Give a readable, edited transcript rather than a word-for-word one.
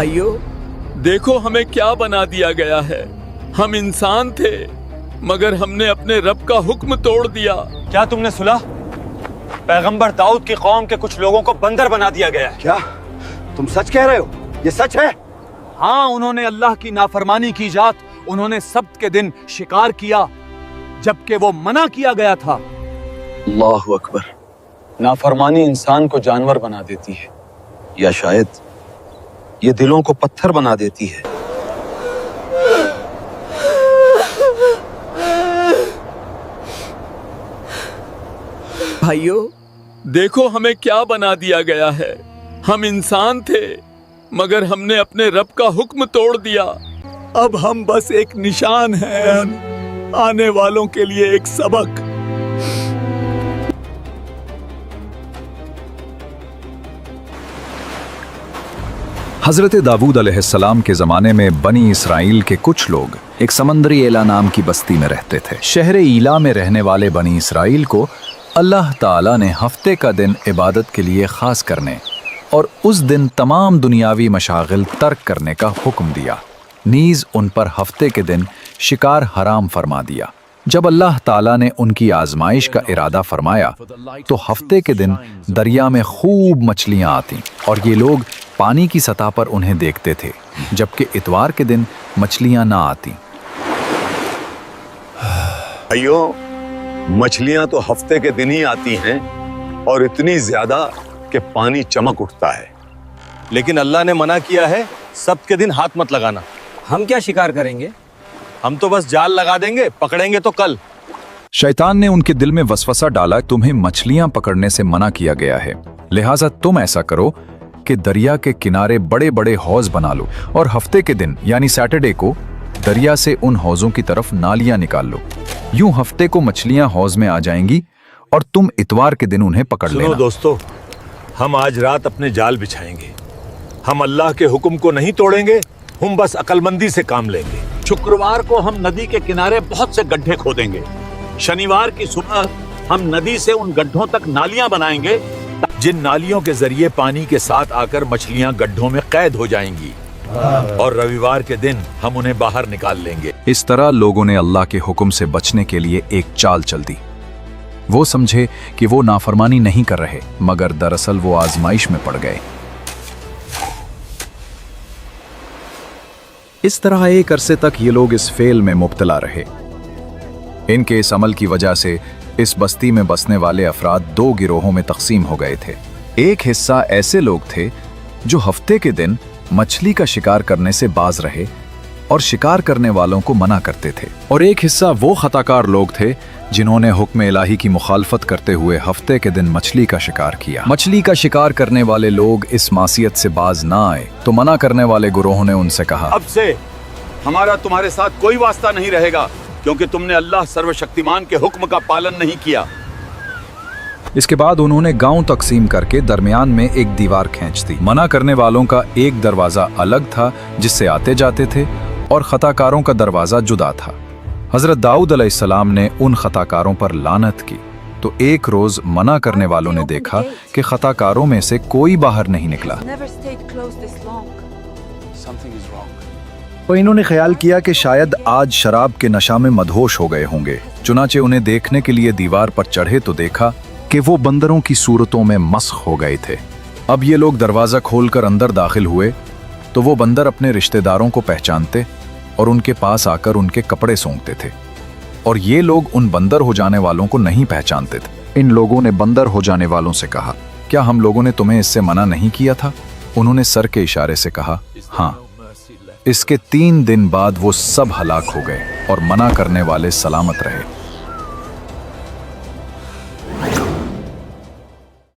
भाइयों, देखो हमें क्या बना दिया गया है। हम इंसान थे मगर हमने अपने रब का हुक्म तोड़ दिया। क्या तुमने सुना? पैगंबर दाऊद की कौम के कुछ लोगों को बंदर बना दिया गया है। क्या तुम सच कह रहे हो? ये सच है? हाँ, उन्होंने अल्लाह की नाफरमानी की जात, उन्होंने सब्त के दिन शिकार किया जबकि वो मना किया गया था। अल्लाहु अकबर। नाफरमानी इंसान को जानवर बना देती है, या शायद ये दिलों को पत्थर बना देती है। भाइयों, देखो हमें क्या बना दिया गया है। हम इंसान थे मगर हमने अपने रब का हुक्म तोड़ दिया। अब हम बस एक निशान हैं, आने वालों के लिए एक सबक। हजरत दाऊद अलैहिस्सलाम के ज़माने में बनी इसराइल के कुछ लोग एक समंदरी एला नाम की बस्ती में रहते थे। शहर ईला में रहने वाले बनी इसराइल को अल्लाह ताला ने हफ्ते का दिन इबादत के लिए ख़ास करने और उस दिन तमाम दुनियावी मशागिल तर्क करने का हुक्म दिया। नीज़ उन पर हफ्ते के दिन शिकार हराम फरमा दिया। जब अल्लाह ताला ने उनकी आजमाइश का इरादा फरमाया तो हफ्ते के दिन दरिया में खूब मछलियाँ आतीं और ये लोग पानी की सतह पर उन्हें देखते थे, जबकि इतवार के दिन मछलियाँ ना आतीं। भाइयों, मछलियाँ तो हफ्ते के दिन ही आती हैं और इतनी ज्यादा कि पानी चमक उठता है। लेकिन अल्लाह ने मना किया है सब्त के दिन हाथ मत लगाना। हम क्या शिकार करेंगे? हम तो बस जाल लगा देंगे, पकड़ेंगे तो कल। शैतान ने उनके दिल में वसवसा डाला, तुम्हें मछलियां पकड़ने से मना किया गया है, लिहाजा तुम ऐसा करो कि दरिया के किनारे बड़े बड़े हौज बना लो और हफ्ते के दिन यानी सैटरडे को दरिया से उन हौजों की तरफ नालियां निकाल लो। यूं हफ्ते को मछलियां हौज में आ जाएंगी और तुम इतवार के दिन उन्हें पकड़ लेना। दोस्तों, हम आज रात अपने जाल बिछाएंगे। हम अल्लाह के हुक्म को नहीं तोड़ेंगे, हम बस अक्लमंदी से काम लेंगे। शुक्रवार को हम नदी के किनारे बहुत से गड्ढे खोदेंगे। शनिवार की सुबह हम नदी से उन गड्ढों तक नालियां बनाएंगे, जिन नालियों के जरिए पानी के साथ आकर मछलियां गड्ढों में कैद हो जाएंगी, और रविवार के दिन हम उन्हें बाहर निकाल लेंगे। इस तरह लोगों ने अल्लाह के हुक्म से बचने के लिए एक चाल चल दी। वो समझे कि वो नाफरमानी नहीं कर रहे, मगर दरअसल वो आजमाइश में पड़ गए। इस तरह एक अरसे तक ये लोग इस फेल में मुब्तला रहे। इनके इस अमल की वजह से इस बस्ती में बसने वाले अफराद दो गिरोहों में तकसीम हो गए थे। एक हिस्सा ऐसे लोग थे जो हफ्ते के दिन मछली का शिकार करने से बाज रहे और शिकार करने वालों को मना करते थे, और एक हिस्सा वो खताकार लोग थे जिन्होंने हुक्म इलाही की मुखालफत करते हुए हफ्ते के दिन मछली का शिकार किया। मछली का शिकार करने वाले लोग इस मासियत से बाज ना आए तो मना करने वाले गुरोह ने उनसे कहा, अब से हमारा तुम्हारे साथ कोई वास्ता नहीं रहेगा, क्योंकि तुमने अल्लाह सर्वशक्तिमान के हुक्म का पालन नहीं किया। इसके बाद उन्होंने गांव तकसीम करके दरमियान में एक दीवार खींच दी। मना करने वालों का एक दरवाजा अलग था जिससे आते जाते थे, और खताकारों का दरवाजा जुदा था। हजरत दाऊद अलैहिस्सलाम ने उन खताकारों पर लानत की तो एक रोज मना करने वालों ने देखा कि खताकारों में से कोई बाहर नहीं निकला। तो इन्होंने ख्याल किया कि शायद आज शराब के नशा में मदहोश हो गए होंगे। चुनाचे उन्हें देखने के लिए दीवार पर चढ़े तो देखा कि वो बंदरों की सूरतों में मस्ख हो गए थे। अब ये लोग दरवाजा खोलकर अंदर दाखिल हुए तो वो बंदर अपने रिश्तेदारों को पहचानते और उनके पास आकर उनके कपड़े सूंघते थे, और ये लोग उन बंदर हो जाने वालों को नहीं पहचानते थे। इन लोगों ने बंदर हो जाने वालों से कहा, क्या हम लोगों ने तुम्हें इससे मना नहीं किया था? उन्होंने सर के इशारे से कहा, हाँ। इसके 3 दिन बाद वो सब हलाक हो गए और मना करने वाले सलामत रहे।